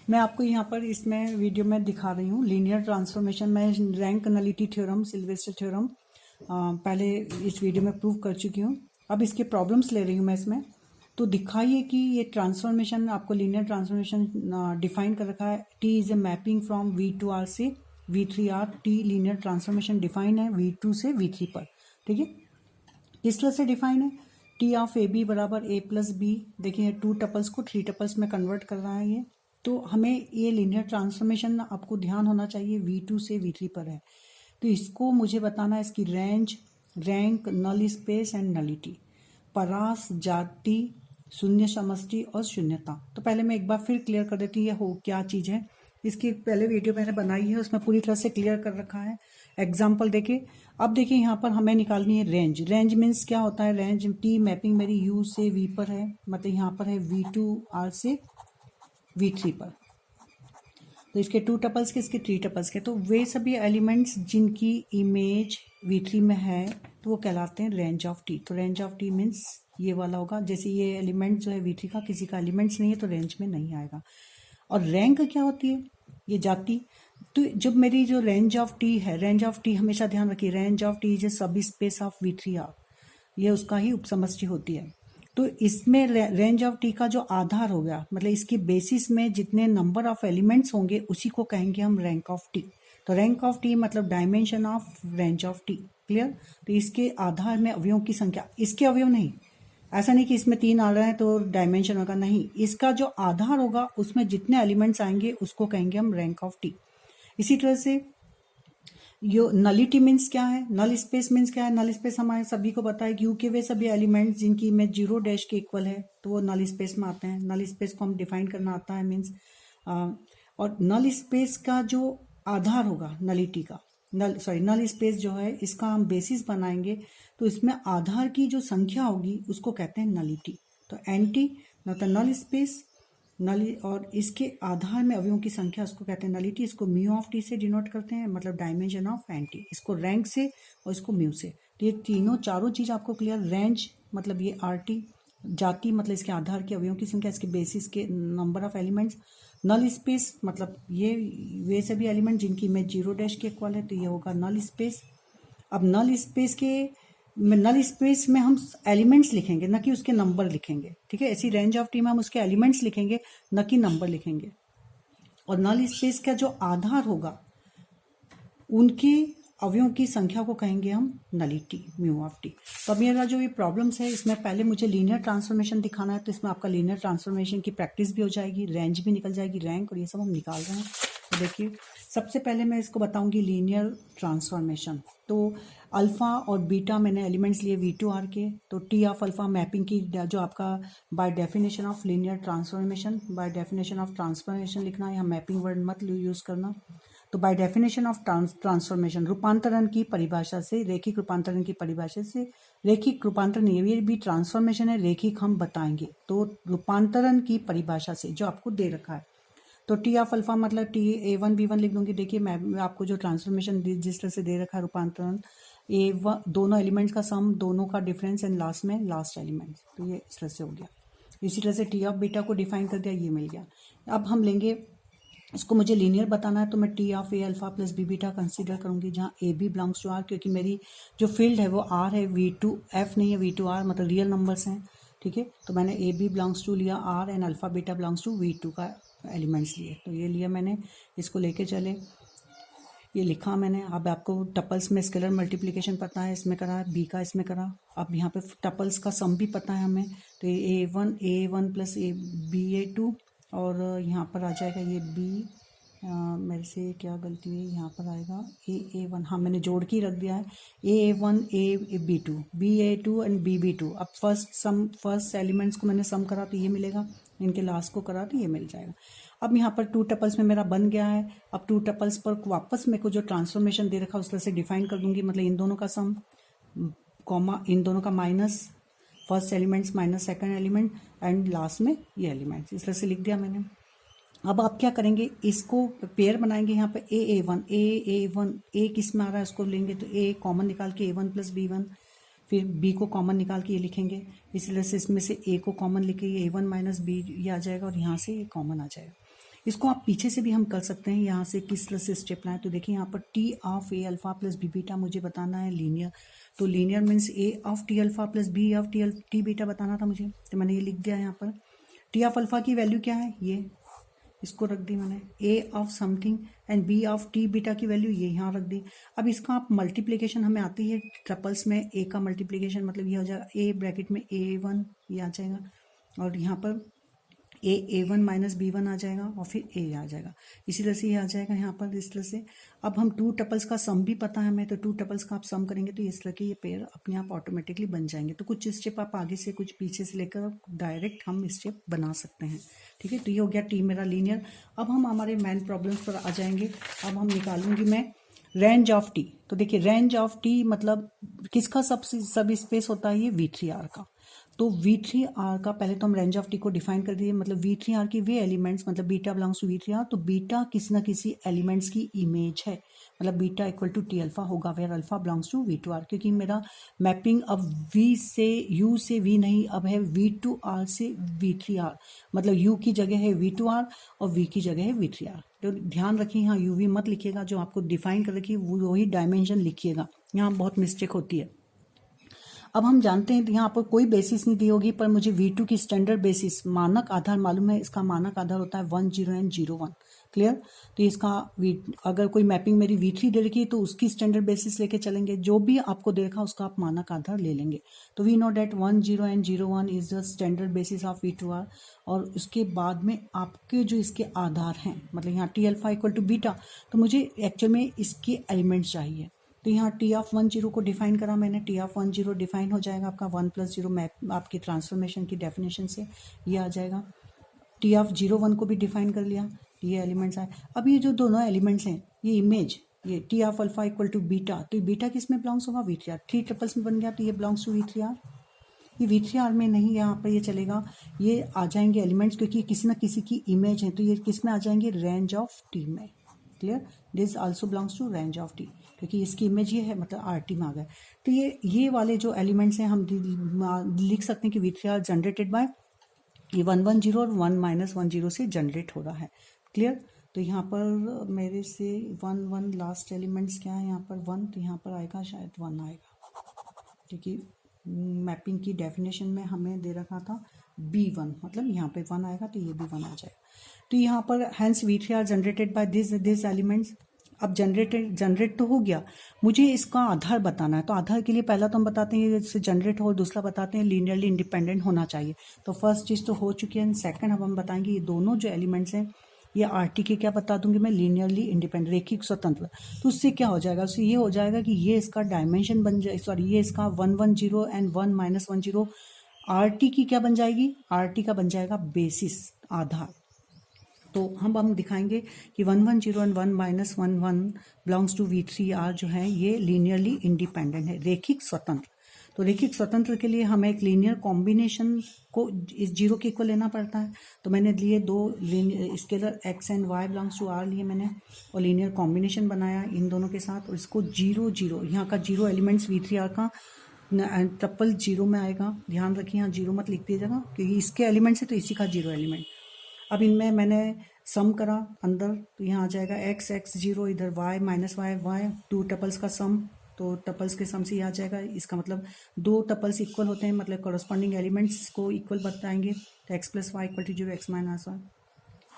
मैं आपको यहाँ पर इसमें वीडियो में दिखा रही हूँ लीनियर ट्रांसफॉर्मेशन में rank nullity theorem, Sylvester theorem पहले इस वीडियो में प्रूव कर चुकी हूँ। अब इसके प्रॉब्लम्स ले रही हूँ मैं इसमें। तो दिखाइए कि ये ट्रांसफॉर्मेशन आपको लीनियर ट्रांसफॉर्मेशन डिफाइन कर रखा है। T is a mapping from V2R से V3R। T linear transformation define है V2 से V3 पर। ठीक है, किस तरह से डिफाइन है? टी ऑफ ए बी बराबर ए प्लस बी। देखिए 2 टपल्स को 3 टपल्स में कन्वर्ट कर रहा है ये। तो हमें ये लीनियर ट्रांसफॉर्मेशन आपको ध्यान होना चाहिए V2 से V3 पर है। तो इसको मुझे बताना है इसकी range, rank, null space and nullity, परास, जाति, शून्य समष्टि और शून्यता। तो पहले मैं एक बार फिर क्लियर कर देती हूँ ये हो क्या चीज़ है। इसकी पहले वीडियो मैंने बनाई है, उसमें पूरी तरह से क्लियर कर रखा है। एग्जाम्पल देखिए। अब देखिए यहाँ पर हमें निकालनी है रेंज। रेंज मीन्स क्या होता है? रेंज टी मैपिंग मेरी U से V पर है, मतलब यहाँ पर है V2R से V3 पर। तो इसके 2 टपल्स के, इसके 3 टपल्स के, तो वे सभी एलिमेंट्स जिनकी इमेज V3 में है तो वो कहलाते हैं रेंज ऑफ टी। तो रेंज ऑफ टी मीन्स ये वाला होगा। जैसे ये एलिमेंट जो है V3 का, किसी का एलिमेंट्स नहीं है तो रेंज में नहीं आएगा। और रैंक क्या होती है? ये जाति। तो जब मेरी जो रेंज ऑफ टी है, रेंज ऑफ टी हमेशा ध्यान रखिए, range of T is a सब स्पेस ऑफ V3R, ये उसका ही उपसमष्टि होती है। तो इसमें रेंज ऑफ टी का जो आधार हो गया, मतलब इसकी बेसिस में जितने नंबर ऑफ एलिमेंट्स होंगे उसी को कहेंगे हम रैंक ऑफ टी। तो रैंक ऑफ टी मतलब dimension of range of T. Clear? तो इसके आधार में अवयवों की संख्या, इसके अवयव नहीं, ऐसा नहीं कि इसमें 3 आ रहे हैं तो डायमेंशन होगा, नहीं, इसका जो आधार होगा उसमें जितने एलिमेंट्स आएंगे उसको कहेंगे हम रैंक ऑफ टी। इसी तरह से यो नलिटी मीन्स क्या है? नल स्पेस मीन्स क्या है? नल स्पेस हमारे सभी को पता है कि यू के वे सभी एलिमेंट्स जिनकी इमेज 0 डैश के इक्वल है तो वो नल स्पेस में आते हैं। नल स्पेस को हम डिफाइन करना आता है मीन्स। और नल स्पेस का जो आधार होगा नलिटी का, नल स्पेस जो है इसका हम बेसिस बनाएंगे तो इसमें आधार की जो संख्या होगी उसको कहते हैं नलिटी। तो एंटी मतलब नल स्पेस, नल, और इसके आधार में अवयवों की संख्या उसको कहते हैं नलिटी। इसको म्यू ऑफ टी से डिनोट करते हैं, मतलब डायमेंशन ऑफ एंटी। इसको रैंक से और इसको म्यू से। तो ये तीनों चारों चीज आपको क्लियर। रेंज मतलब ये RT, जाति मतलब इसके आधार के अवयवों की संख्या, इसके बेसिस के number of elements. Null space मतलब ये वे सभी एलिमेंट जिनकी इमेज 0 डैश के इक्वल है तो ये होगा नल स्पेस। अब नल स्पेस में हम एलिमेंट्स लिखेंगे न कि उसके नंबर लिखेंगे। ठीक है, ऐसी रेंज ऑफ टी में हम उसके एलिमेंट्स लिखेंगे न कि नंबर लिखेंगे। और नल स्पेस का जो आधार होगा उनके अवयवों की संख्या को कहेंगे हम नलिटी, म्यू ऑफ टी। तो अब मेरा जो ये प्रॉब्लम्स है इसमें पहले मुझे लीनियर ट्रांसफॉर्मेशन दिखाना है, तो इसमें आपका लीनियर ट्रांसफॉर्मेशन की प्रैक्टिस भी हो जाएगी, रेंज भी निकल जाएगी, रैंक और ये सब हम निकाल रहे हैं। तो देखिए सबसे पहले मैं इसको बताऊंगी लीनियर ट्रांसफॉर्मेशन। तो अल्फा और बीटा मैंने एलिमेंट्स लिए V2R के। तो टी ऑफ अल्फा मैपिंग की जो आपका bye definition of linear transformation, bye definition of transformation लिखना है, यहाँ मैपिंग वर्ड मत यूज करना। तो बाय डेफिनेशन ऑफ ट्रांसफॉर्मेशन, रूपांतरण की परिभाषा से, रेखिक रूपांतरण की परिभाषा से, रेखिक रूपांतरण ये भी ट्रांसफॉर्मेशन है, रेखिक हम बताएंगे। तो रूपांतरण की परिभाषा से जो आपको दे रखा है, तो टी ऑफ अल्फा मतलब टी A1 B1 लिख दूंगी। देखिए मैं आपको जो ट्रांसफॉर्मेशन जिस तरह से दे रखा है, रूपांतरण A1 दोनों एलिमेंट्स का सम, दोनों का डिफरेंस एंड लास्ट में लास्ट एलिमेंट, तो ये इस तरह से हो गया। इसी तरह से टी ऑफ बीटा को डिफाइन कर दिया, ये मिल गया। अब हम लेंगे इसको, मुझे लीनियर बताना है तो मैं T of A alpha plus B beta consider करूंगी, जहाँ AB बिलोंग्स टू R, क्योंकि मेरी जो फील्ड है वो R है, V2F नहीं है, V2R मतलब रियल नंबर्स हैं। ठीक है, तो मैंने AB बिलोंग्स टू लिया R and alpha beta belongs to V2 का एलिमेंट्स लिए, तो ये लिया मैंने। इसको लेके चले, ये लिखा मैंने। अब आपको टपल्स में स्केलर मल्टीप्लिकेशन पता है, इसमें करा, B का इसमें करा। अब यहाँ पे टपल्स का सम भी पता है हमें, तो ये A1 प्लस BA2, और यहाँ पर आ जाएगा ये B, मेरे से क्या गलती हुई, यहाँ पर आएगा A1, हाँ मैंने जोड़ के रख दिया है, A1 AB2 BA2 and BB2। अब फर्स्ट एलिमेंट्स को मैंने सम करा तो ये मिलेगा, इनके लास्ट को करा तो ये मिल जाएगा। अब यहाँ पर 2 टपल्स में मेरा बन गया है। अब 2 टपल्स पर वापस मेरे को जो ट्रांसफॉर्मेशन दे रखा है उस तरह से डिफाइन कर दूंगी, मतलब इन दोनों का सम, कॉमा इन दोनों का minus, first elements minus second element and last में ये एलिमेंट्स, इस तरह से लिख दिया मैंने। अब आप क्या करेंगे, इसको पेयर बनाएंगे। यहाँ पे A1 A किस में आ रहा है उसको लेंगे, तो A कॉमन निकाल के A1 प्लस B1, फिर B को कॉमन निकाल के ये लिखेंगे। इस तरह से इसमें से A को कॉमन लिखे A1 माइनस B ये आ जाएगा और यहाँ से ये कॉमन आ जाएगा। इसको आप पीछे से भी हम कर सकते हैं, यहाँ से किस तरह से स्टेप लाएं। तो देखिए यहाँ पर T of A alpha plus B beta मुझे बताना है लीनियर, तो linear means A of T alpha plus B of T beta बताना था मुझे, तो मैंने ये लिख दिया यहाँ पर। टी ऑफ अल्फा की वैल्यू क्या है, ये इसको रख दी मैंने, A of something and B of T beta की वैल्यू ये यहाँ रख दी। अब इसका आप मल्टीप्लिकेशन हमें आती है ट्रिपल्स में, ए का मल्टीप्लिकेशन मतलब ये हो जाएगा ए ब्रैकेट में A1 ये आ जाएगा, और यहाँ पर A1 माइनस B1 आ जाएगा, और फिर A आ जाएगा, इसी तरह से ये आ जाएगा यहाँ पर इस तरह से। अब हम 2 टपल्स का सम भी पता है हमें, तो 2 टपल्स का आप सम करेंगे तो इस तरह के ये पेयर अपने आप ऑटोमेटिकली बन जाएंगे। तो कुछ स्टेप आप आगे से कुछ पीछे से लेकर डायरेक्ट हम स्टेप बना सकते हैं, ठीक है। तो ये हो गया टी मेरा लीनियर। अब हम हमारे मेन प्रॉब्लम्स पर आ जाएंगे। अब हम निकालूंगी मैं रेंज ऑफ टी। तो देखिए रेंज ऑफ टी मतलब किसका सब स्पेस होता है, ये V3R का। तो V3R का पहले तो हम रेंज ऑफ टी को डिफाइन कर दिए, मतलब V3R की वे एलिमेंट्स, मतलब बीटा बिलोंग्स टू V3R, तो बीटा किसी ना किसी एलिमेंट्स की इमेज है, मतलब beta equal to T alpha होगा where alpha belongs to V2R, क्योंकि मेरा मैपिंग अब V से U से V नहीं, अब है V2R से V3R, मतलब U की जगह है V2R और V की जगह है V3R। तो ध्यान रखिए यहाँ UV मत लिखिएगा, जो आपको डिफाइन कर रखिए वही डायमेंशन लिखिएगा, यहाँ बहुत मिस्टेक होती है। अब हम जानते हैं यहाँ पर कोई बेसिस नहीं दी होगी, पर मुझे V2 की स्टैंडर्ड बेसिस मानक आधार मालूम है, इसका मानक आधार होता है 10 एंड 01, क्लियर। तो इसका अगर कोई मैपिंग मेरी V3 दे रखी है तो उसकी स्टैंडर्ड बेसिस लेके चलेंगे, जो भी आपको दे रखा उसका आप मानक आधार ले लेंगे। तो we know that 10 and 01 is the standard basis of V2R, और उसके बाद में आपके जो इसके आधार हैं, मतलब यहाँ T alpha equal to beta, तो मुझे एक्चुअल में इसके एलिमेंट्स चाहिए। तो यहाँ टी ऑफ 10 को डिफाइन करा मैंने, टी ऑफ 10 डिफाइन हो जाएगा आपका 1 + 0 मैप आपकी ट्रांसफॉर्मेशन की डेफिनेशन से ये आ जाएगा। टी ऑफ 01 को भी डिफाइन कर लिया, ये एलिमेंट्स आए। अब ये जो दोनों एलिमेंट्स हैं, ये इमेज, ये T of alpha equal to beta, तो बीटा किस में बिलोंग्स होगा, V3R। 3 ट्रिपल्स में बन गया तो ये बिलोंग्स टू V3R। ये V3R में नहीं, यहाँ पर ये चलेगा, ये आ जाएंगे एलिमेंट्स, क्योंकि किसी ना किसी की इमेज है, तो ये किस में आ जाएंगे, रेंज ऑफ टी में, clear. This also belongs to range of T, क्योंकि इसकी इमेज ये है, मतलब RT में आ गया। तो ये वाले जो एलिमेंट्स हैं हम लिख सकते हैं कि V3R जनरेटेड बाय ये 110 और 1 - 10 से जनरेट हो रहा है, क्लियर। तो यहाँ पर मेरे से 1 लास्ट एलिमेंट्स क्या है, यहाँ पर 1, तो यहाँ पर आएगा शायद 1 आएगा, क्योंकि मैपिंग की डेफिनेशन में हमें दे रखा था B1, मतलब यहाँ पे 1 आएगा तो ये भी 1 आ जाएगा। तो यहाँ पर hence V3R generated by this elements. अब जनरेट तो हो गया, मुझे इसका आधार बताना है। तो आधार के लिए पहला तो हम बताते हैं इससे जनरेट हो, दूसरा बताते हैं लीनियरली इंडिपेंडेंट होना चाहिए। तो फर्स्ट चीज़ तो हो चुकी है, सेकंड अब हम बताएंगे ये दोनों जो एलिमेंट्स हैं, ये RT के क्या बता दूंगी मैं, लीनियरली इंडिपेंडेंट, रेखिक स्वतंत्र। तो उससे क्या हो जाएगा, उससे ये हो जाएगा कि ये इसका डायमेंशन बन जाए, सॉरी ये इसका 110 एंड 1 - 10 RT की क्या बन जाएगी, RT का बन जाएगा बेसिस, आधार। तो हम दिखाएंगे कि 110 एंड 1 - 11 बिलोंग्स टू V3R जो है ये लीनियरली इंडिपेंडेंट है, रेखिक स्वतंत्र। तो रेखिक स्वतंत्र के लिए हमें एक लीनियर कॉम्बिनेशन को इस 0 के इक्वल लेना पड़ता है। तो मैंने लिए 2 scalar x and y belongs to R लिए मैंने, और लीनियर कॉम्बिनेशन बनाया इन दोनों के साथ, और इसको 0 0, यहाँ का 0 एलिमेंट्स V3R का ट्रिपल 0 में आएगा। ध्यान रखिए यहाँ 0 मत लिख दीजिएगा, क्योंकि इसके एलिमेंट्स है तो इसी का 0 एलिमेंट। अब इनमें मैंने सम करा अंदर, तो यहाँ आ जाएगा x 0, इधर y - y 2 टपल्स का सम, तो टपल्स के सम से ये आ जाएगा। इसका मतलब 2 टपल्स इक्वल होते हैं, मतलब कॉरस्पॉन्डिंग एलिमेंट्स को इक्वल बताएंगे। तो x + y = 0, x - y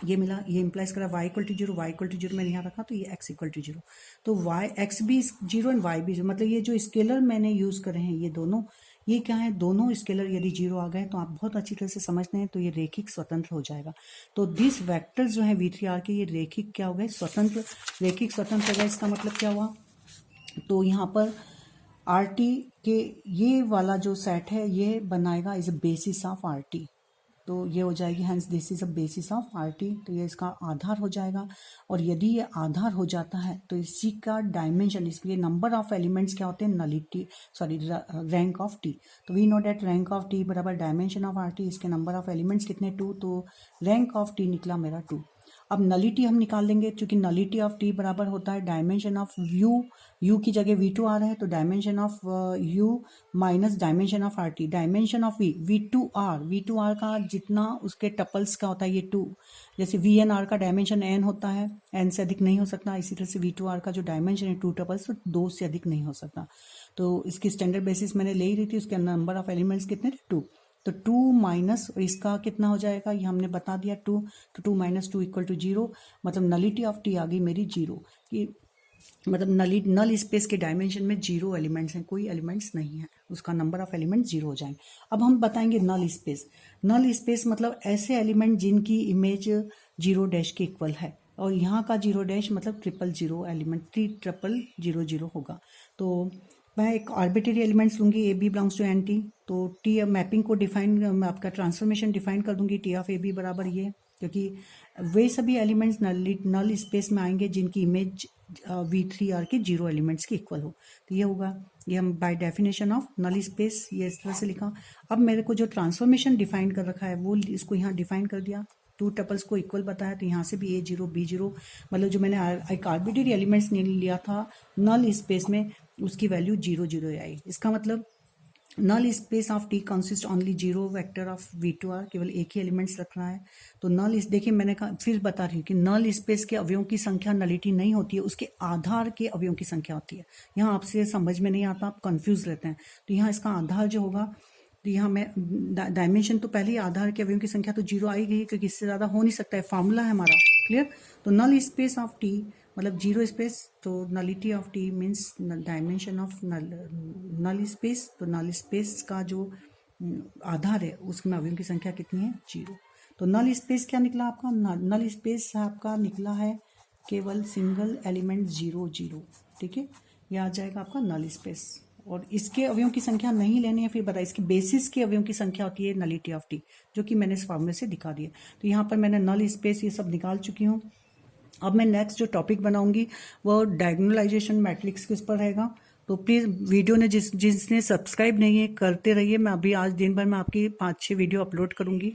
ये मिला, ये इंप्लाइज करा y = 0, y = 0 मैंने यहाँ रखा, तो ये x = 0। तो x भी 0 एंड y भी 0, मतलब ये जो स्केलर मैंने यूज़ करे हैं ये दोनों, ये क्या है, दोनों स्केलर यदि 0 आ गए तो आप बहुत अच्छी तरह से समझते हैं, तो ये रेखिक स्वतंत्र हो जाएगा। तो दिस वेक्टर्स जो है V3R के, ये रेखिक क्या हो गए, स्वतंत्र, रेखिक स्वतंत्र हो गए। इसका मतलब क्या हुआ, तो यहाँ पर RT के ये वाला जो सेट है ये बनाएगा is a basis of RT, तो ये हो जाएगी hence this is a basis of RT, तो ये इसका आधार हो जाएगा। और यदि ये आधार हो जाता है तो इसी का डायमेंशन, इसलिए नंबर ऑफ एलिमेंट्स क्या होते हैं, nullity, sorry rank of T। तो we know that rank of T बराबर डायमेंशन ऑफ RT, इसके नंबर ऑफ एलिमेंट्स कितने, 2, तो रैंक ऑफ T निकला मेरा 2। अब नलिटी हम निकाल लेंगे, क्योंकि नलिटी ऑफ टी बराबर होता है डायमेंशन ऑफ यू की जगह V2 आ रहा है तो dimension of you minus dimension of R T, dimension of V2R का जितना उसके टपल्स का होता है ये 2, जैसे VNR का डायमेंशन n होता है, n से अधिक नहीं हो सकता, इसी तरह से V2R का जो डायमेंशन है 2 टपल्स तो 2 से अधिक नहीं हो सकता। तो इसकी स्टैंडर्ड बेसिस मैंने ले ही रही थी, उसके नंबर ऑफ एलिमेंट्स कितने थे 2, तो 2 माइनस इसका कितना हो जाएगा ये हमने बता दिया 2, तो 2 माइनस 2 इक्वल टू 0, मतलब नलिटी ऑफ टी आ गई मेरी 0 कि मतलब नल स्पेस के डायमेंशन में 0 एलिमेंट्स हैं, कोई एलिमेंट्स नहीं है, उसका नंबर ऑफ एलिमेंट्स 0 हो जाएंगे। अब हम बताएंगे नल स्पेस मतलब ऐसे एलिमेंट जिनकी इमेज 0 के इक्वल है, और यहाँ का 0 मतलब 000 एलिमेंट 30000 होगा। तो मैं एक आर्बिट्रेरी एलिमेंट्स लूंगी, A B belongs to an T, तो टी मैपिंग को डिफाइन, आपका ट्रांसफॉर्मेशन डिफाइन कर दूंगी टी ऑफ ए बी बराबर ये, क्योंकि वे सभी एलिमेंट्स नल स्पेस में आएंगे जिनकी इमेज V3R के 0 एलिमेंट्स के इक्वल हो, तो ये होगा, ये हम by definition of null space ये इस तरह से लिखा। अब मेरे को जो ट्रांसफॉर्मेशन डिफाइन कर रखा है वो इसको यहाँ डिफाइन कर दिया, 2 टपल्स को इक्वल बताया, तो यहाँ से भी A0 B0 मतलब जो मैंने एक आर्बिट्रेरी एलिमेंट्स लिया था नल स्पेस में उसकी वैल्यू 0 आई। इसका मतलब null space of T consist only 0 vector of V2R, केवल एक ही एलिमेंट्स रखना है। तो देखिए मैंने कहा फिर बता रही हूँ कि नल स्पेस के अवयवों की संख्या नलिटी नहीं होती है, उसके आधार के अवयवों की संख्या होती है। यहाँ आपसे समझ में नहीं आता, आप कंफ्यूज रहते हैं, तो यहाँ इसका आधार जो होगा, तो यहाँ मैं डायमेंशन तो पहले ही आधार के अवयवों की संख्या तो 0 आई गई, क्योंकि इससे ज़्यादा हो नहीं सकता है, फार्मूला है हमारा क्लियर। तो नल स्पेस ऑफ टी मतलब 0 स्पेस, तो nullity of T means dimension of null space, तो नल स्पेस का जो आधार है उसमें अवयवों की संख्या कितनी है 0। तो नल स्पेस क्या निकला आपका, नल स्पेस आपका निकला है केवल सिंगल एलिमेंट 0 0, ठीक है, ये आ जाएगा आपका नल स्पेस। और इसके अवयवों की संख्या नहीं लेनी है, फिर बताइए इसके बेसिस के अवयवों की संख्या होती है नलिटी ऑफ टी, जो कि मैंने इस फॉर्मूले से दिखा दिया। तो यहाँ पर मैंने नल स्पेस ये सब निकाल चुकी हूँ। अब मैं नेक्स्ट जो टॉपिक बनाऊंगी वो डायगोनलाइजेशन मैट्रिक्स के उस पर रहेगा। तो प्लीज़ वीडियो ने जिसने सब्सक्राइब नहीं है करते रहिए, मैं अभी आज दिन भर में आपकी 5-6 वीडियो अपलोड करूंगी।